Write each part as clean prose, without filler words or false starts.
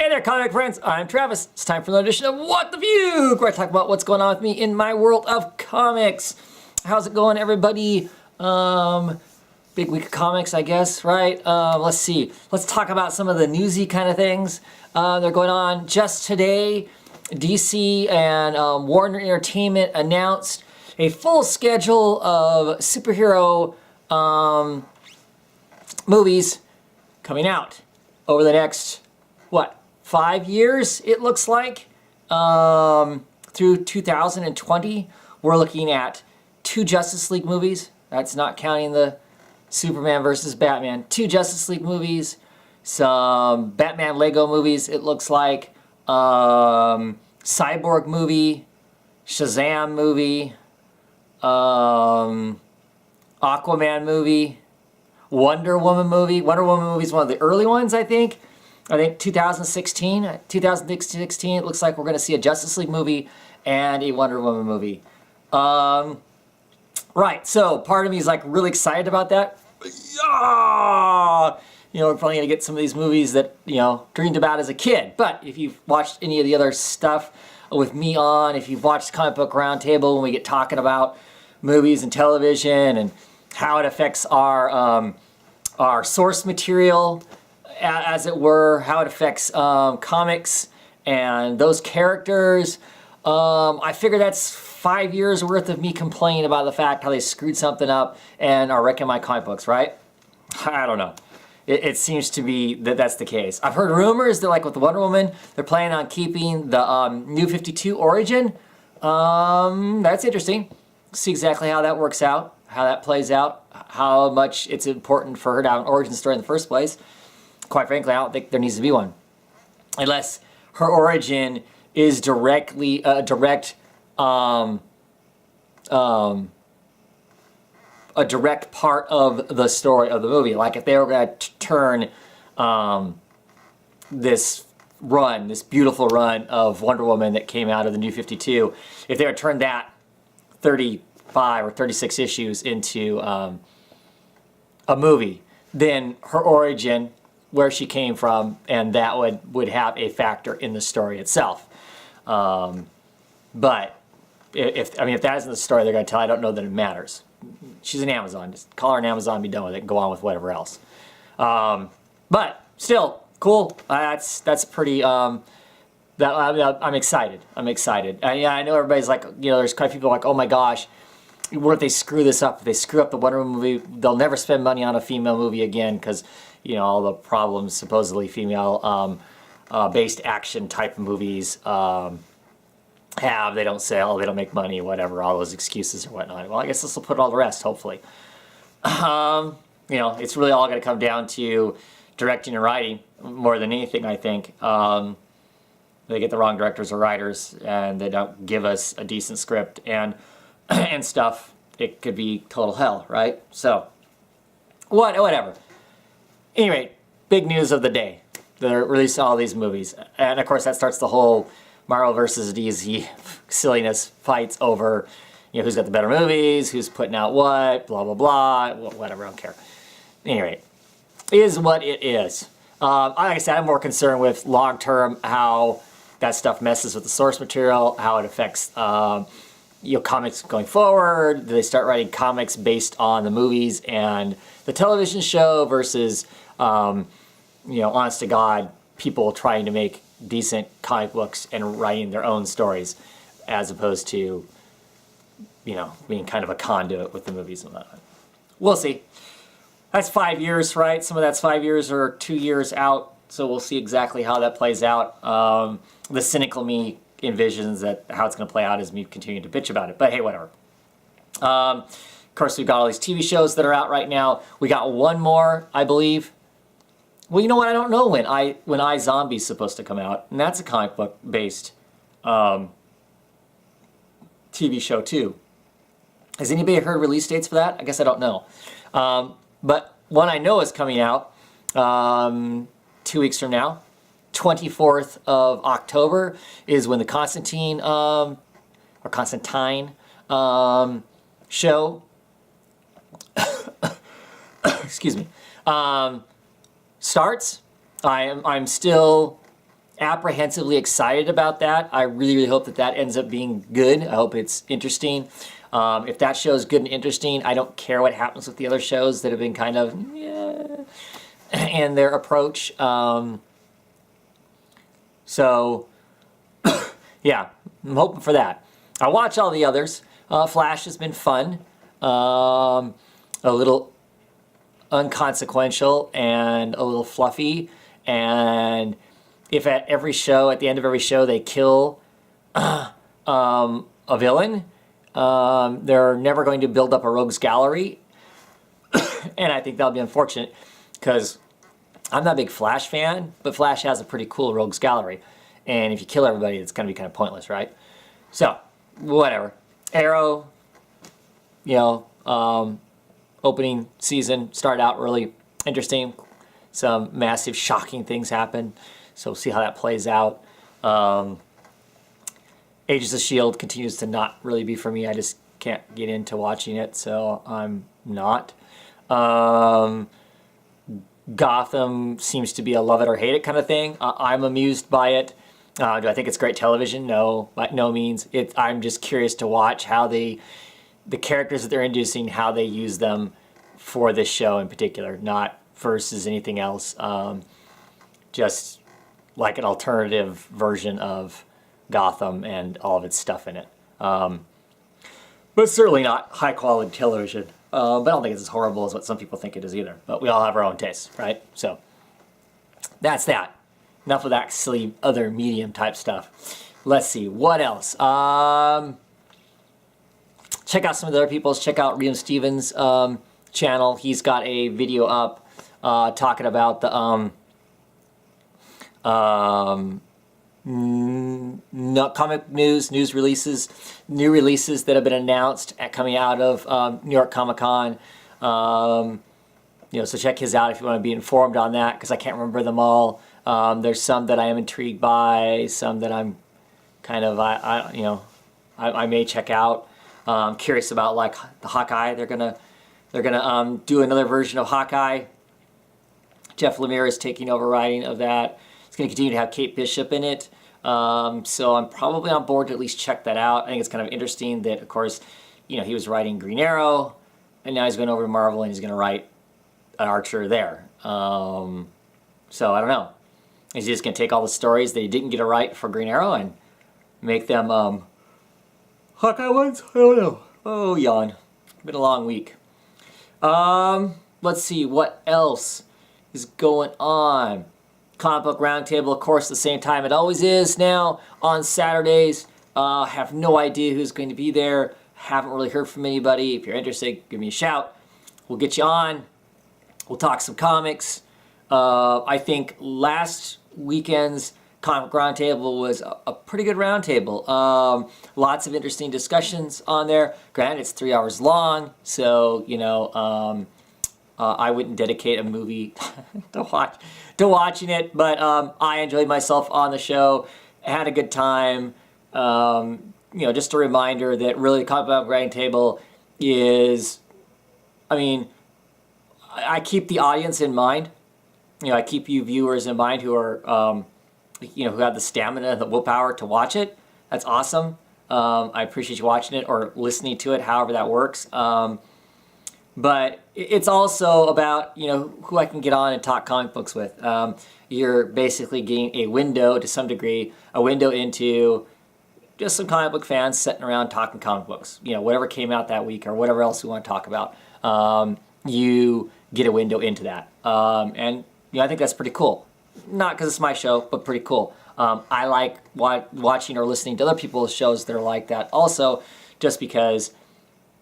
Hey there, comic friends. I'm Travis. It's time for another edition of What the Fugue, where I talk about what's going on with me in my world of comics. How's it going, everybody? Big week of comics, I guess, right? Let's see. Let's talk about some of the newsy kind of things that are going on. Just today, DC and Warner Entertainment announced a full schedule of superhero movies coming out over the next, 5 years, it looks like. Through 2020, we're looking at 2 Justice League movies. That's not counting the Superman versus Batman. 2 Justice League movies, some Batman Lego movies, it looks like, Cyborg movie, Shazam movie, Aquaman movie, Wonder Woman movie. Wonder Woman movie is one of the early ones, I think. 2016. 2016, it looks like we're going to see a Justice League movie and a Wonder Woman movie. Right, so part of me is like really excited about that. Yeah! You know, we're probably going to get some of these movies that, dreamed about as a kid. But if you've watched any of the other stuff with me on, if you've watched Comic Book Roundtable when we get talking about movies and television and how it affects our source material, as it were, how it affects comics and those characters. I figure that's 5 years worth of me complaining about the fact how they screwed something up and are wrecking my comic books, right? I don't know. It seems to be that that's the case. I've heard rumors that, like with Wonder Woman, they're planning on keeping the New 52 origin. That's interesting. See exactly how that works out, how that plays out, how much it's important for her to have an origin story in the first place. Quite frankly, I don't think there needs to be one. Unless her origin is directly, a direct part of the story of the movie. Like if they were going to turn this beautiful run of Wonder Woman that came out of the New 52, if they were to turn that 35 or 36 issues into a movie, then her origin, where she came from, and that would have a factor in the story itself. But if that isn't the story they're going to tell, I don't know that it matters. She's an Amazon. Just call her an Amazon, be done with it, and go on with whatever else. But still, cool. That's pretty. I'm excited. I'm excited. I know everybody's like, there's quite a few people like, oh my gosh, what if they screw this up? If they screw up the Wonder Woman movie, they'll never spend money on a female movie again because all the problems supposedly female based action type movies have. They don't sell, they don't make money, whatever, all those excuses or whatnot. Well, I guess this will put all the rest, hopefully. It's really all going to come down to directing and writing more than anything, I think. They get the wrong directors or writers and they don't give us a decent script and stuff. It could be total hell, right? So, whatever. Anyway, big news of the day. They're releasing all these movies. And of course that starts the whole Marvel versus DC silliness fights over, who's got the better movies, who's putting out what, blah, blah, blah, whatever, I don't care. Anyway, it is what it is. Like I said, I'm more concerned with long-term how that stuff messes with the source material, how it affects comics going forward. Do they start writing comics based on the movies and the television show versus, honest to God, people trying to make decent comic books and writing their own stories as opposed to, being kind of a conduit with the movies and whatnot. We'll see. That's 5 years, right? Some of that's 5 years or 2 years out, so we'll see exactly how that plays out. The cynical me envisions that how it's going to play out as me continuing to bitch about it, but hey, whatever. Of course, we've got all these TV shows that are out right now. We got one more, I believe. Well, you know what? I don't know when iZombie's supposed to come out, and that's a comic book based TV show too. Has anybody heard release dates for that? I guess I don't know. But one I know is coming out 2 weeks from now. 24th of October is when the Constantine show excuse me starts. I'm still apprehensively excited about that. I really, really hope that that ends up being good. I hope it's interesting. If that show is good and interesting, I don't care what happens with the other shows that have been kind of, yeah, in their approach. So, yeah, I'm hoping for that. I watch all the others. Flash has been fun. A little unconsequential and a little fluffy. And if at every show, at the end of every show, they kill a villain, they're never going to build up a rogues gallery. And I think that'll be unfortunate because I'm not a big Flash fan, but Flash has a pretty cool rogues gallery. And if you kill everybody, it's going to be kind of pointless, right? So, whatever. Arrow, you know, opening season started out really interesting. Some massive, shocking things happen. So we'll see how that plays out. Agents of S.H.I.E.L.D. continues to not really be for me. I just can't get into watching it, so I'm not. Gotham seems to be a love it or hate it kind of thing. I'm amused by it. Do I think it's great television? No, by no means. I'm just curious to watch how the characters that they're introducing, how they use them for this show in particular, not versus anything else. Just like an alternative version of Gotham and all of its stuff in it. But certainly not high quality television. But I don't think it's as horrible as what some people think it is either. But we all have our own tastes, right? So that's that. Enough of that silly other medium type stuff. Let's see, what else? Check out some of the other people's. Check out Liam Stevens' channel. He's got a video up talking about the comic news releases, new releases that have been announced coming out of New York Comic Con. You know, so check his out if you want to be informed on that, because I can't remember them all. There's some that I am intrigued by, some that I'm kind of I may check out. Curious about like the Hawkeye. They're gonna do another version of Hawkeye. Jeff Lemire is taking over writing of that. It's going to continue to have Kate Bishop in it. So I'm probably on board to at least check that out. I think it's kind of interesting that, of course, you know, he was writing Green Arrow, and now he's going over to Marvel and he's going to write an Archer there. So I don't know. Is he just going to take all the stories that he didn't get to write for Green Arrow and make them Hawkeye ones? I don't know. Oh, yawn. Been a long week. Let's see what else is going on. Comic Book Roundtable, of course, the same time it always is now on Saturdays. Have no idea who's going to be there. Haven't really heard from anybody. If you're interested, give me a shout. We'll get you on. We'll talk some comics. I think last weekend's Comic Book Roundtable was a pretty good roundtable. Lots of interesting discussions on there. Granted, it's 3 hours long, so, you know, I wouldn't dedicate a movie to watching it, but I enjoyed myself on the show. Had a good time. You know, just a reminder that really the Comic Book Roundtable is, I mean, I keep the audience in mind. You know, I keep you viewers in mind who are, you know, who have the stamina and the willpower to watch it. That's awesome. I appreciate you watching it or listening to it, however that works. But it's also about, you know, who I can get on and talk comic books with. You're basically getting a window, to some degree, a window into just some comic book fans sitting around talking comic books. You know, whatever came out that week or whatever else we want to talk about. You get a window into that. And, you know, I think that's pretty cool. Not because it's my show, but pretty cool. I like watching or listening to other people's shows that are like that also, just because,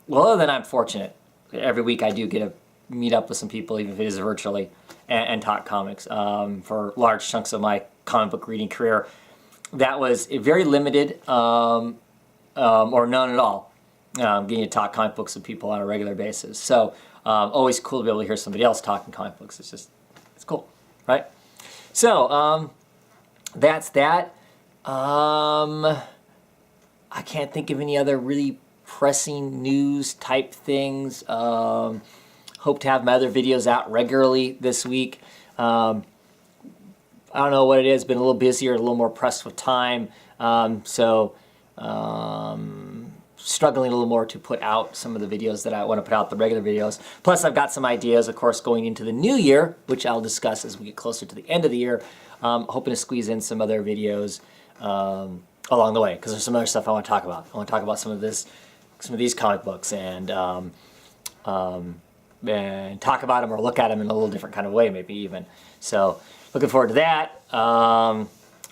well, other than I'm fortunate. Every week I do get to meet up with some people, even if it is virtually, and talk comics. For large chunks of my comic book reading career, that was very limited or none at all, getting to talk comic books with people on a regular basis. So always cool to be able to hear somebody else talking comic books. It's cool, right? So that's that. I can't think of any other really pressing news type things. Hope to have my other videos out regularly this week. I I don't know what it is, been a little busier, a little more pressed with time. Struggling a little more to put out some of the videos that I want to put out, the regular videos. Plus, I've got some ideas, of course, going into the new year, which I'll discuss as we get closer to the end of the year. Hoping to squeeze in some other videos along the way, because there's some other stuff I want to talk about. I want to talk about some of these comic books and talk about them or look at them in a little different kind of way, maybe even. So, looking forward to that. I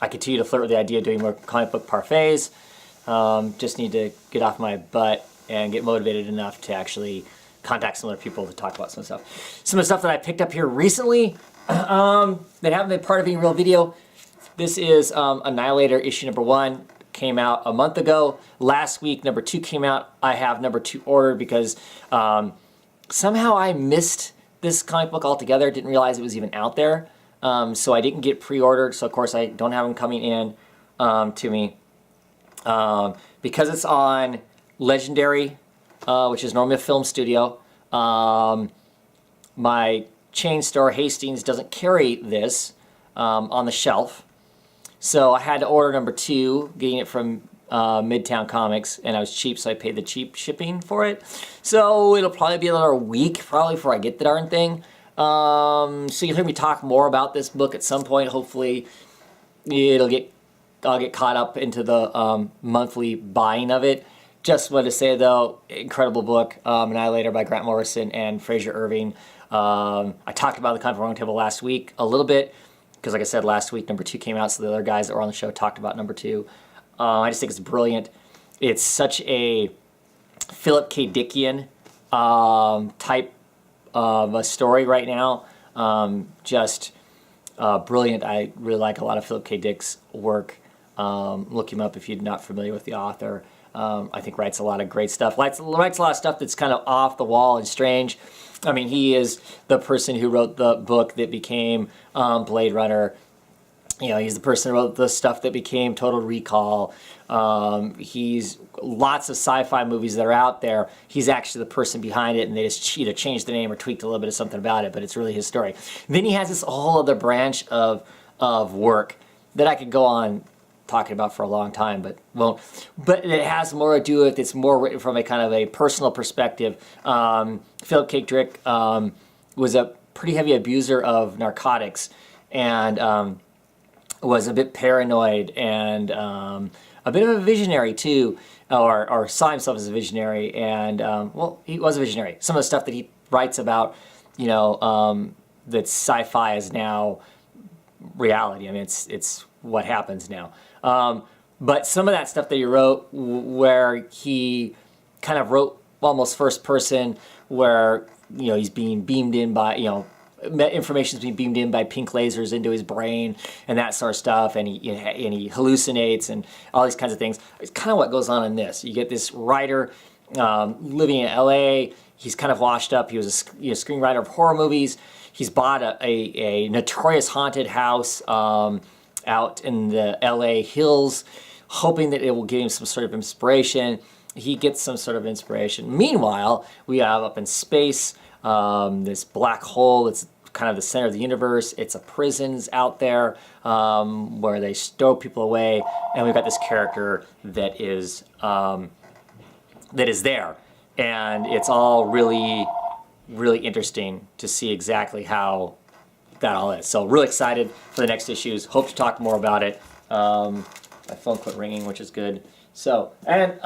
continue to flirt with the idea of doing more comic book parfaits. Just need to get off my butt and get motivated enough to actually contact some other people to talk about some stuff. Some of the stuff that I picked up here recently that haven't been part of any real video. This is Annihilator issue number 1. Came out a month ago. Last week, number 2 came out. I have number 2 ordered because somehow I missed this comic book altogether. Didn't realize it was even out there. So I didn't get pre-ordered. So of course I don't have them coming in to me. Because it's on Legendary, which is normally a film studio. My chain store, Hastings, doesn't carry this on the shelf. So I had to order number 2, getting it from Midtown Comics, and I was cheap, so I paid the cheap shipping for it. So it'll probably be another week, probably, before I get the darn thing. So you'll hear me talk more about this book at some point. Hopefully I'll get caught up into the monthly buying of it. Just wanted to say, though, incredible book, Annihilator by Grant Morrison and Fraser Irving. I talked about the Comic Book Roundtable last week a little bit, because like I said, last week number 2 came out, so the other guys that were on the show talked about number 2. I just think it's brilliant. It's such a Philip K. Dickian type of a story right now. Just brilliant. I really like a lot of Philip K. Dick's work. Look him up if you're not familiar with the author. I think writes a lot of great stuff. Writes a lot of stuff that's kind of off the wall and strange. I mean, he is the person who wrote the book that became Blade Runner. You know, he's the person who wrote the stuff that became Total Recall. He's lots of sci-fi movies that are out there. He's actually the person behind it, and they just either changed the name or tweaked a little bit of something about it, but it's really his story. Then he has this whole other branch of work that I could go on talking about for a long time, but won't. But it has more to do with, it's more written from a kind of a personal perspective. Philip K. Dick was a pretty heavy abuser of narcotics, and was a bit paranoid, and a bit of a visionary too, or saw himself as a visionary, and well, he was a visionary. Some of the stuff that he writes about, you know, that sci-fi is now reality. I mean, it's what happens now. But some of that stuff that he wrote, where he kind of wrote almost first person, where, you know, he's being beamed in by, you know, information is being beamed in by pink lasers into his brain and that sort of stuff, and he hallucinates and all these kinds of things. It's kind of what goes on in this. You get this writer living in LA. He's kind of washed up. He was a screenwriter of horror movies. He's bought a notorious haunted house out in the LA hills, hoping that it will give him some sort of inspiration. He gets some sort of inspiration. Meanwhile, we have up in space this black hole that's kind of the center of the universe. It's a prisons out there where they stow people away, and we've got this character that is there, and it's all really, really interesting to see exactly how that all is. So really excited for the next issues. Hope to talk more about it. My phone quit ringing, which is good. So, and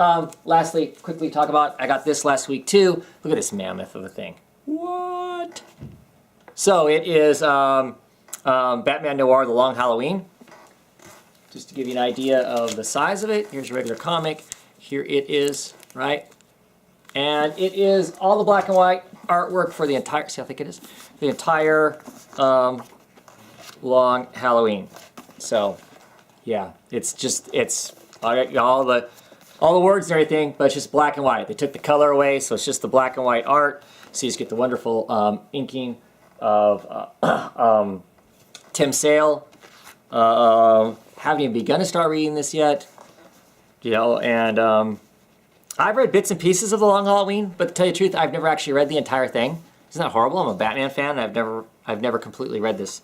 lastly, quickly talk about, I got this last week too. Look at this mammoth of a thing. What? So it is Batman Noir: The Long Halloween. Just to give you an idea of the size of it, here's a regular comic. Here it is, right? And it is all the black and white artwork for the entire, see how thick it is? The entire Long Halloween. So, yeah, it's just, it's all the words and everything, but it's just black and white. They took the color away, so it's just the black and white art. So you just get the wonderful inking of Tim Sale. Haven't even begun to start reading this yet, you know. And I've read bits and pieces of The Long Halloween, but to tell you the truth, I've never actually read the entire thing. Isn't that horrible? I'm a Batman fan. I've never completely read this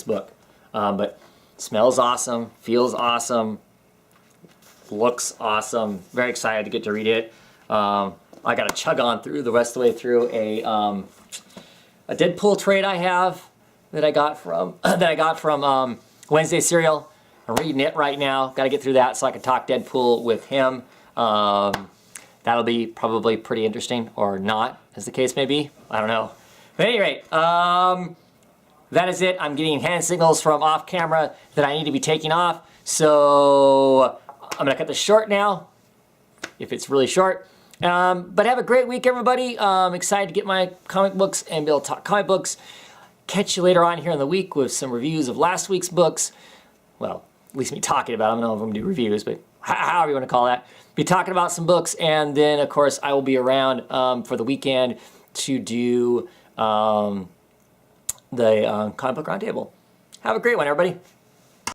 book. But smells awesome, feels awesome, looks awesome. Very excited to get to read it. I got to chug on through the rest of the way through a Deadpool trade I have that I got from Wednesday Serial. I'm reading it right now. Got to get through that so I can talk Deadpool with him. That'll be probably pretty interesting, or not, as the case may be. I don't know. But at any rate, that is it. I'm getting hand signals from off camera that I need to be taking off. So I'm gonna cut this short now, if it's really short. But have a great week, everybody. I'm excited to get my comic books and be able to talk comic books. Catch you later on here in the week with some reviews of last week's books. Well, at least me talking about them. I don't know if I'm gonna do reviews, but however you want to call that. Be talking about some books, and then of course I will be around for the weekend to do the comic book roundtable. Have a great one, everybody.